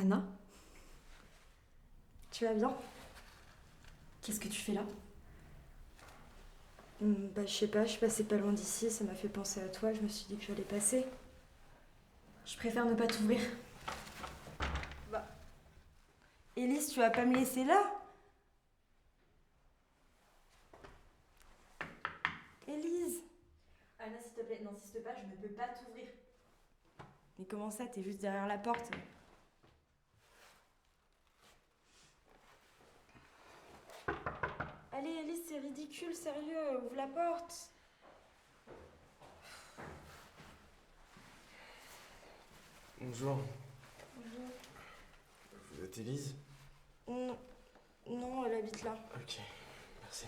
Anna, Tu vas bien? qu'est-ce que tu fais là? Je sais pas, je suis passée pas loin d'ici, ça m'a fait penser à toi, je me suis dit que j'allais passer. Je préfère ne pas t'ouvrir. Élise, tu vas pas me laisser là? Élise! Anna, s'il te plaît, n'insiste pas, je ne peux pas t'ouvrir. Mais comment ça, t'es juste derrière la porte? Allez Élise, c'est ridicule, sérieux, ouvre la porte! Bonjour, Bonjour. vous êtes Élise? Non, non, elle habite là. Ok, merci.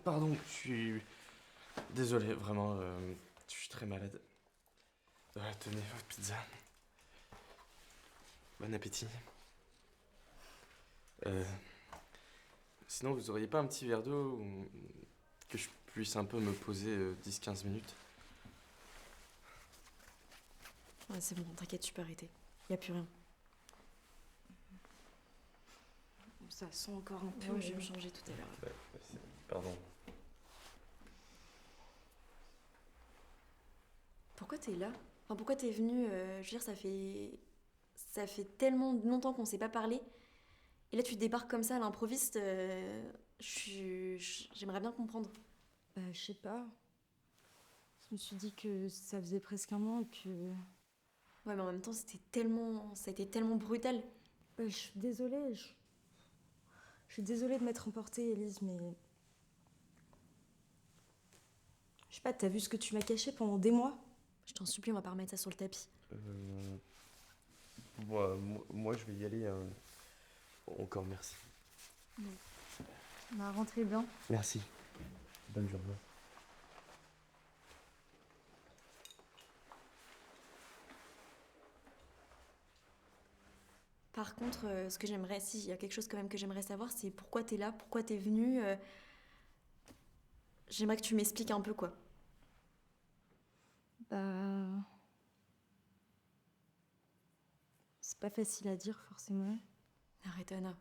Pardon, je suis désolé, vraiment, je suis très malade. Tenez votre pizza. Bon appétit. Sinon, vous auriez pas un petit verre d'eau que je puisse un peu me poser 10-15 minutes? Ouais, c'est bon, t'inquiète, tu peux arrêter. Y a plus rien. Ça sent encore un peu. Ouais, je vais me changer tout à l'heure. Pardon. Pourquoi t'es là? Enfin, pourquoi t'es venue? Je veux dire, ça fait tellement longtemps qu'on s'est pas parlé. Et là, tu débarques comme ça à l'improviste. J'aimerais bien comprendre. Je sais pas. Je me suis dit que ça faisait presque un an et que... Ouais, mais en même temps, ça a été tellement brutal. Je suis désolée, je suis désolée de m'être emportée, Élise, mais... Je sais pas, t'as vu ce que tu m'as caché pendant des mois? Je t'en supplie, on va pas remettre ça sur le tapis. Moi, je vais y aller. Encore merci. On a rentré bien. Merci. Bonne journée. Par contre, ce que j'aimerais, si, il y a quelque chose quand même que j'aimerais savoir, c'est pourquoi t'es là, pourquoi t'es venue. J'aimerais que tu m'expliques un peu, quoi. C'est pas facile à dire, forcément. Arrête, Anna.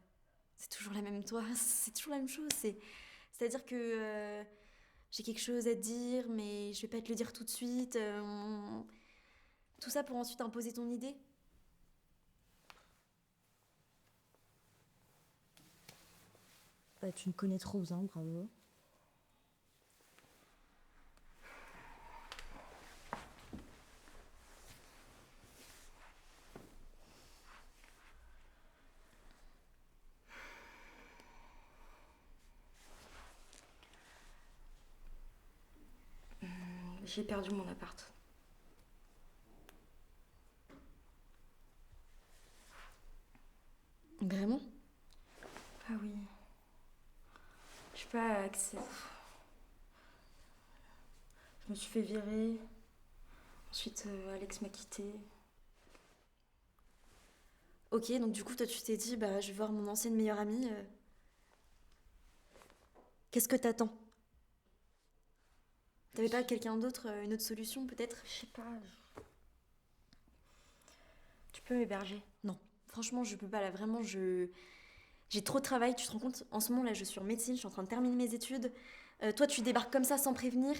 C'est toujours la même toi, c'est toujours la même chose. C'est-à-dire que j'ai quelque chose à te dire, mais je vais pas te le dire tout de suite. Tout ça pour ensuite imposer ton idée. Tu me connais trop bien, bravo. J'ai perdu mon appart. Vraiment? Ah oui. Je sais pas accès. Je me suis fait virer. Ensuite, Alex m'a quittée. Ok, donc du coup, toi, tu t'es dit, bah, je vais voir mon ancienne meilleure amie. Qu'est-ce que t'attends? T'avais pas quelqu'un d'autre, une autre solution, peut-être? Je sais pas. Tu peux m'héberger? Non, franchement, je peux pas, là, vraiment, j'ai trop de travail, tu te rends compte? En ce moment, là, je suis en médecine, je suis en train de terminer mes études. Toi, tu débarques comme ça, sans prévenir.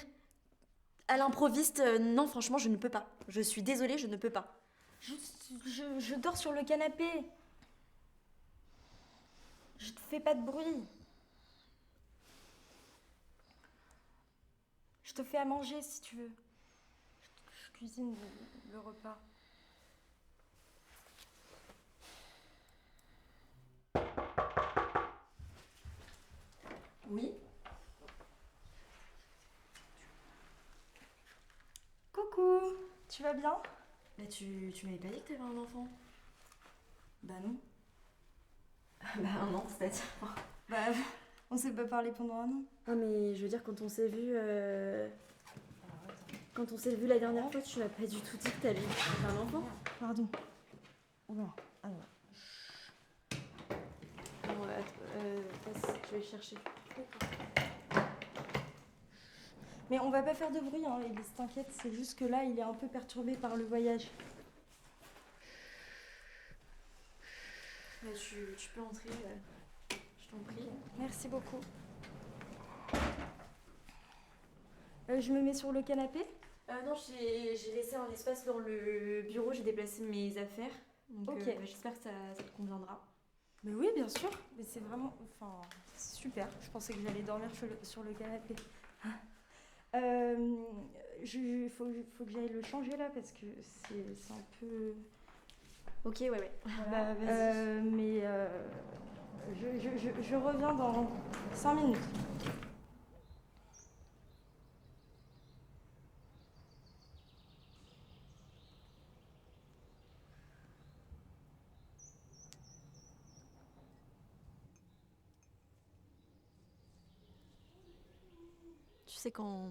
À l'improviste, non, franchement, je ne peux pas. Je suis désolée, je ne peux pas. Je dors sur le canapé. Je te fais pas de bruit. Je te fais à manger si tu veux. Je cuisine le repas. Oui? Coucou, tu vas bien? Bah, tu m'avais pas dit que t'avais un enfant? Bah non. Bah, non, c'est-à-dire. Bah, on s'est pas parlé pendant un an. Ah, mais je veux dire, quand on s'est vu. Quand on s'est vu la dernière fois, tu m'as pas du tout dit que t'avais un enfant. Pardon. Oula, alors. je vais le chercher. Mais on va pas faire de bruit, hein, Élise, t'inquiète, c'est juste que là, il est un peu perturbé par le voyage. Tu peux entrer, je t'en prie. Merci beaucoup. Je me mets sur le canapé? Non, j'ai laissé un espace dans le bureau, j'ai déplacé mes affaires. Donc Ok. j'espère que ça te conviendra. Mais oui, bien sûr. Mais c'est vraiment... Enfin, c'est super. Je pensais que j'allais dormir sur le canapé. Faut que j'aille le changer là parce que c'est un peu... Ok, ouais. Voilà. Bah, vas-y. Mais je reviens dans 5 minutes. Tu sais, quand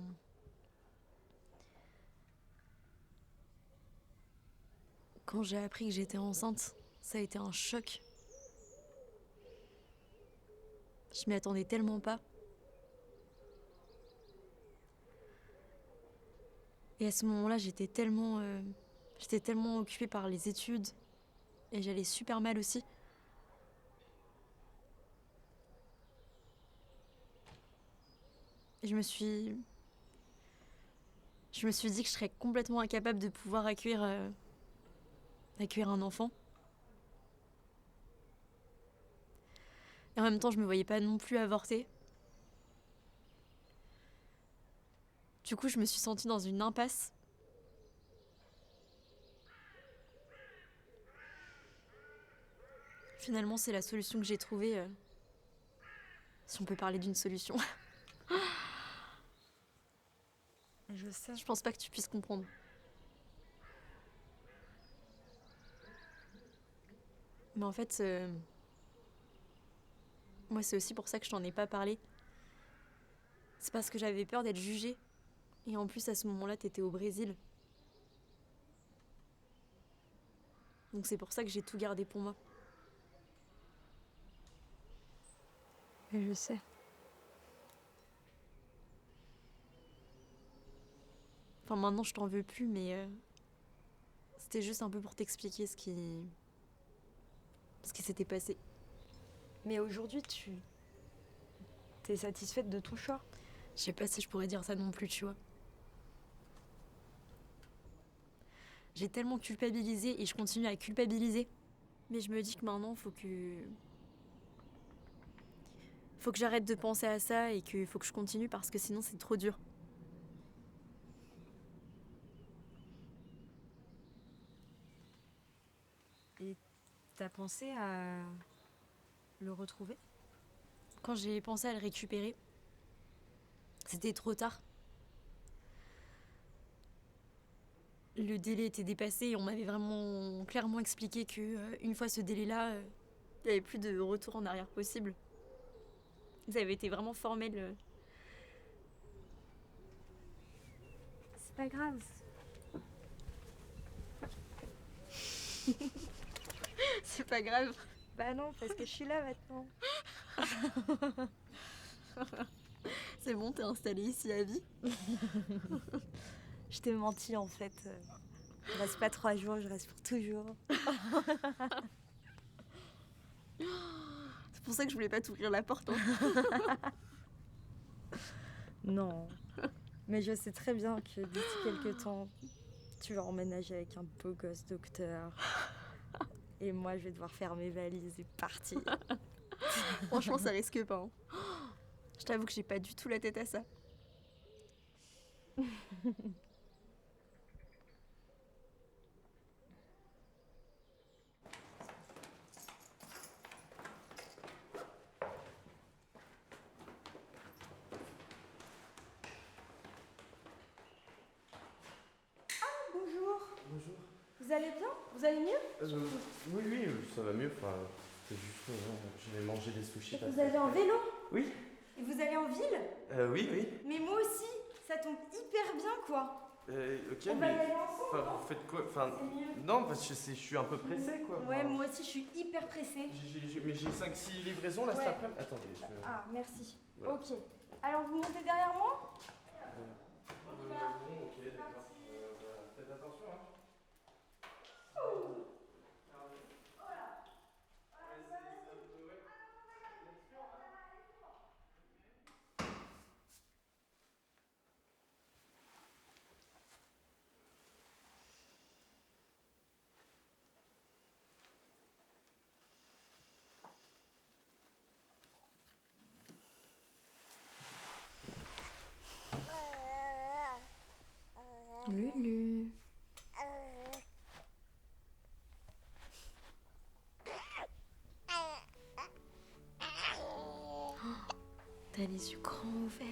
j'ai appris que j'étais enceinte, ça a été un choc. Je m'y attendais tellement pas. Et à ce moment-là, j'étais tellement occupée par les études et j'allais super mal aussi. Et je me suis dit que je serais complètement incapable de pouvoir accueillir un enfant. Et en même temps, je me voyais pas non plus avorter. Du coup, je me suis sentie dans une impasse. Finalement, c'est la solution que j'ai trouvée, si on peut parler d'une solution. Je sais. Je pense pas que tu puisses comprendre. Mais en fait, moi, c'est aussi pour ça que je t'en ai pas parlé. C'est parce que j'avais peur d'être jugée. Et en plus, à ce moment-là, t'étais au Brésil. Donc c'est pour ça que j'ai tout gardé pour moi. Et je sais. Enfin, maintenant, je t'en veux plus, mais c'était juste un peu pour t'expliquer ce qui s'était passé. Mais aujourd'hui, t'es satisfaite de ton choix? Je sais pas si je pourrais dire ça non plus, tu vois. J'ai tellement culpabilisé et je continue à culpabiliser. Mais je me dis que maintenant, faut que j'arrête de penser à ça et qu'il faut que je continue parce que sinon c'est trop dur. Et t'as pensé à le retrouver? Quand j'ai pensé à le récupérer, c'était trop tard. Le délai était dépassé et on m'avait vraiment clairement expliqué que une fois ce délai-là, il n'y avait plus de retour en arrière possible. Ça avait été vraiment formel. C'est pas grave. C'est pas grave. Bah non, parce que je suis là maintenant. C'est bon, t'es installée ici à vie. Je t'ai menti en fait. Je reste pas 3 jours, je reste pour toujours. C'est pour ça que je voulais pas t'ouvrir la porte. Hein. Non. Mais je sais très bien que d'ici quelques temps, tu vas emménager avec un beau gosse docteur. Et moi, je vais devoir faire mes valises et partir. Franchement, ça risque pas. Hein. Je t'avoue que j'ai pas du tout la tête à ça. Bonjour. Bonjour. Vous allez bien? Vous allez mieux? Oui, ça va mieux. Enfin, c'est juste que j'avais mangé des sushis. Vous allez en vélo? Oui. Et vous allez en ville? Oui. Mais moi aussi, ça tombe hyper bien quoi. Ok, On va y aller ensemble. enfin, vous faites quoi? Enfin, C'est mieux. non, parce que je suis un peu pressé, quoi. Ouais, moi aussi, je suis hyper pressée. Mais j'ai 5-6 livraisons là cet Ouais. après-midi. Attendez, Ah, merci. Voilà. Ok. Alors, vous montez derrière moi? Bon, ok, d'accord. Voilà. Faites attention, hein. Lulu. T'as les yeux grands ouverts.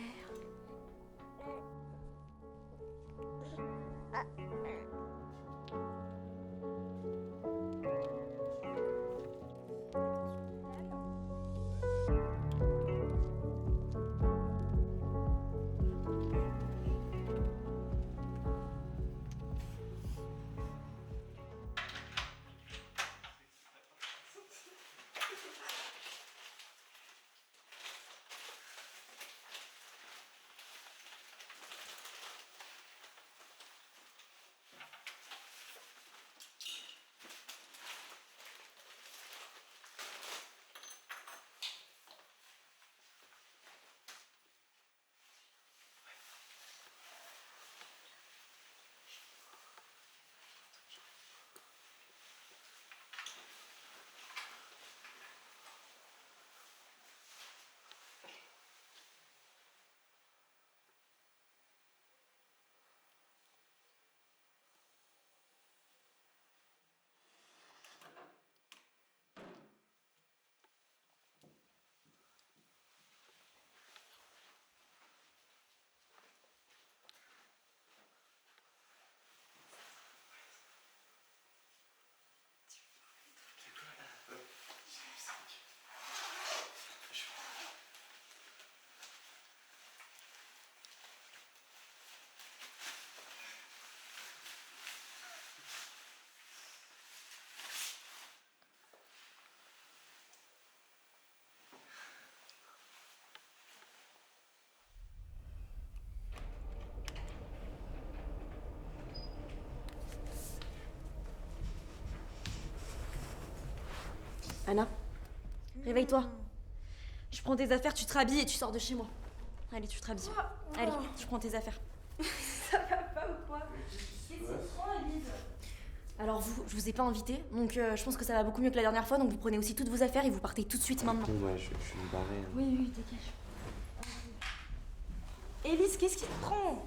Anna, réveille-toi. Je prends tes affaires, tu te rhabilles et tu sors de chez moi. Allez, tu te rhabilles. Allez, je prends tes affaires. Ça va pas ou quoi? Qu'est-ce que prend, Elise? Alors vous, je vous ai pas invité, donc je pense que ça va beaucoup mieux que la dernière fois, donc vous prenez aussi toutes vos affaires et vous partez tout de suite maintenant. Ouais, je suis barré. Oui, dégage. Elise, qu'est-ce qui te prend?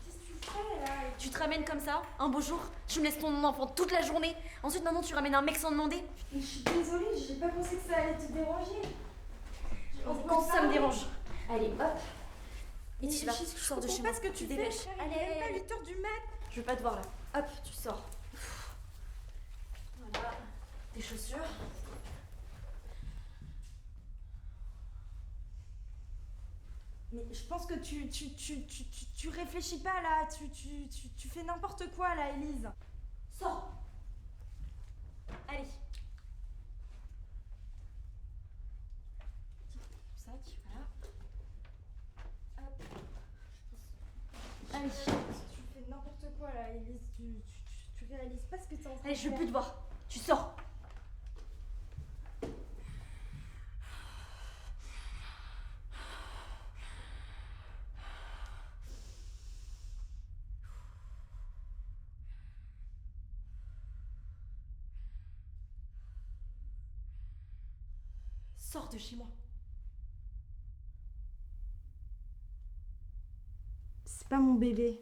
Qu'est-ce que tu fais là? Tu te ramènes comme ça, un beau jour, tu me laisses ton enfant toute la journée, ensuite maintenant tu ramènes un mec sans demander. Je suis désolée, j'ai pas pensé que ça allait te déranger. On peut en Ça me parler. dérange. Allez, hop. Et Mais tu vas, je tu sors de chez comprends moi. pas ce que tu fais, dépêches. chérie. Allez, Il est allez, même pas allez. 8h du mat. Je veux pas te voir là. Hop, tu sors. Voilà, tes chaussures. Mais je pense que tu réfléchis pas là, tu fais n'importe quoi là, Elise. Sors. Allez. Sac, voilà. Hop. Allez. Tu fais n'importe quoi là, Elise. Tu réalises pas ce que t'es en train Allez, de je veux faire. plus te voir. Tu sors. Sors de chez moi. C'est pas mon bébé.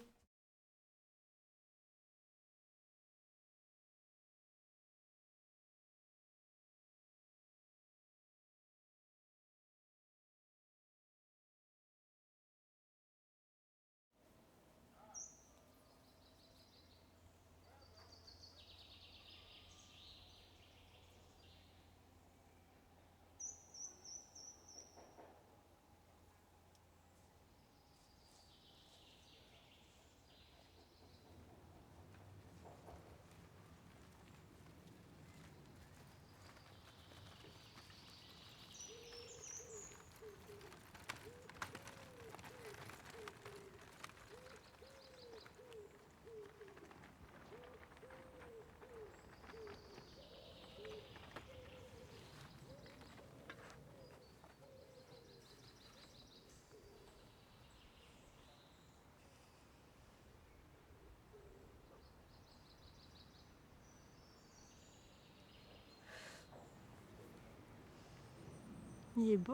Il est beau,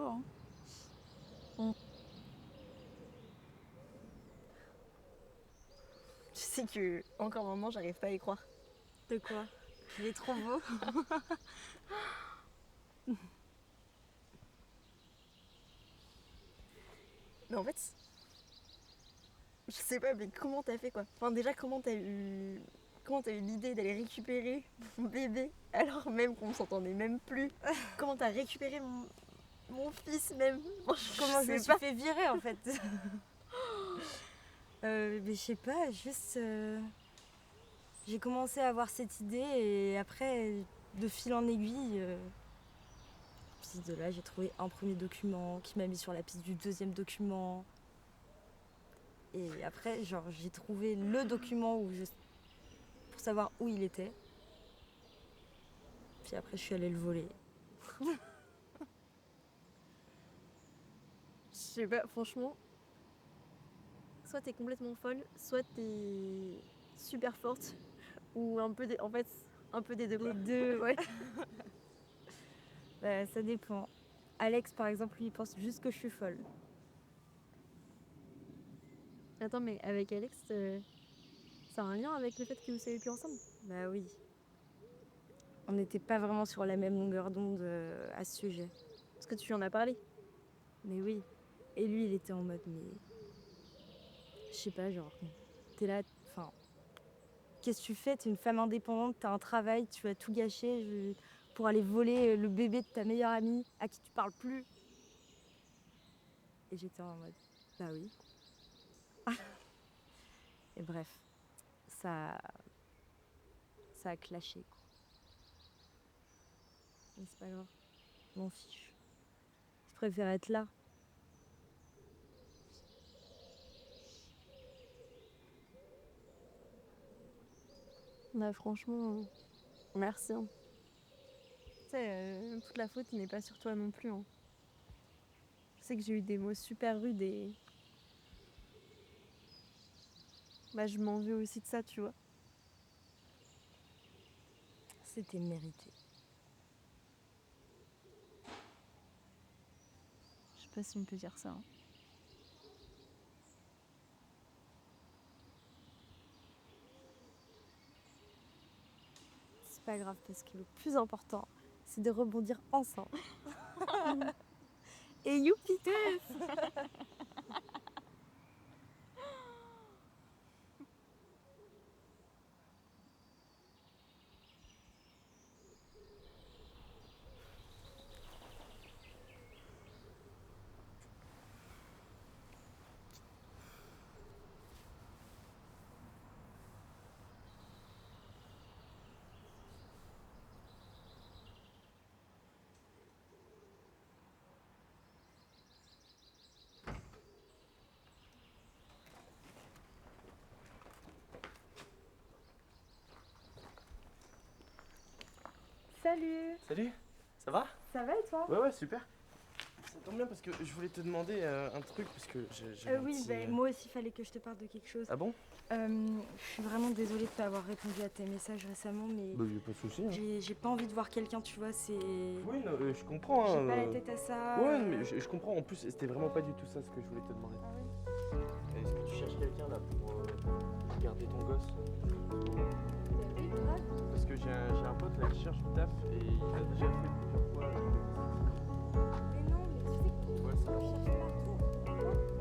hein. Tu sais que encore un moment, j'arrive pas à y croire. De quoi? Il est trop beau. Mais en fait, je sais pas, mais comment t'as fait quoi? Enfin déjà, comment t'as eu l'idée d'aller récupérer mon bébé alors même qu'on s'entendait même plus? Comment t'as récupéré mon fils même? Bon, Comment je me sais suis pas. fait virer en fait. Mais je sais pas, juste j'ai commencé à avoir cette idée et après, de fil en aiguille, puis de là j'ai trouvé un premier document qui m'a mis sur la piste du deuxième document. Et après, genre, j'ai trouvé le document pour savoir où il était. Puis après, je suis allée le voler. Je sais pas, franchement. Soit t'es complètement folle, soit t'es super forte, ou un peu des, en fait, un peu des deux. Les Quoi. deux. Ouais. Bah, ça dépend. Alex, par exemple, lui, il pense juste que je suis folle. Attends, mais avec Alex, ça a un lien avec le fait que vous soyez plus ensemble? Bah oui. On n'était pas vraiment sur la même longueur d'onde à ce sujet. Parce que tu lui en as parlé. Mais oui. Et lui, il était en mode, mais. Je sais pas, genre. T'es là, enfin. Qu'est-ce que tu fais? T'es une femme indépendante, t'as un travail, tu vas tout gâcher pour aller voler le bébé de ta meilleure amie à qui tu parles plus. Et j'étais en mode, bah oui. Et bref, ça a clashé, quoi. Mais c'est pas grave, je m'en fiche. Je préfère être là. Bah franchement, merci. Hein. Tu sais, toute la faute n'est pas sur toi non plus. Hein. Je sais que j'ai eu des mots super rudes et... Bah je m'en veux aussi de ça, tu vois. C'était mérité. Je sais pas si on peut dire ça. Hein. C'est pas grave parce que le plus important, c'est de rebondir ensemble. Et youpi! Salut! Salut, ça va? Ça va et toi? Ouais, super. Ça tombe bien parce que je voulais te demander un truc parce que j'ai un Oui, petit, bah, moi aussi, il fallait que je te parle de quelque chose. Ah bon? Je suis vraiment désolée de ne pas avoir répondu à tes messages récemment, mais Bah y'a pas de soucis. Hein. j'ai pas envie de voir quelqu'un, tu vois, c'est... Oui, non, je comprends. J'ai Hein, pas la tête à ça. Ouais, mais je comprends. En plus, c'était vraiment pas du tout ça ce que je voulais te demander. Est-ce que tu cherches quelqu'un là pour garder ton gosse? Oui, grave. Parce que j'ai un pote là qui cherche du taf et il a déjà fait plusieurs fois. Mais non, mais tu sais que Ouais, ça on cherche partout.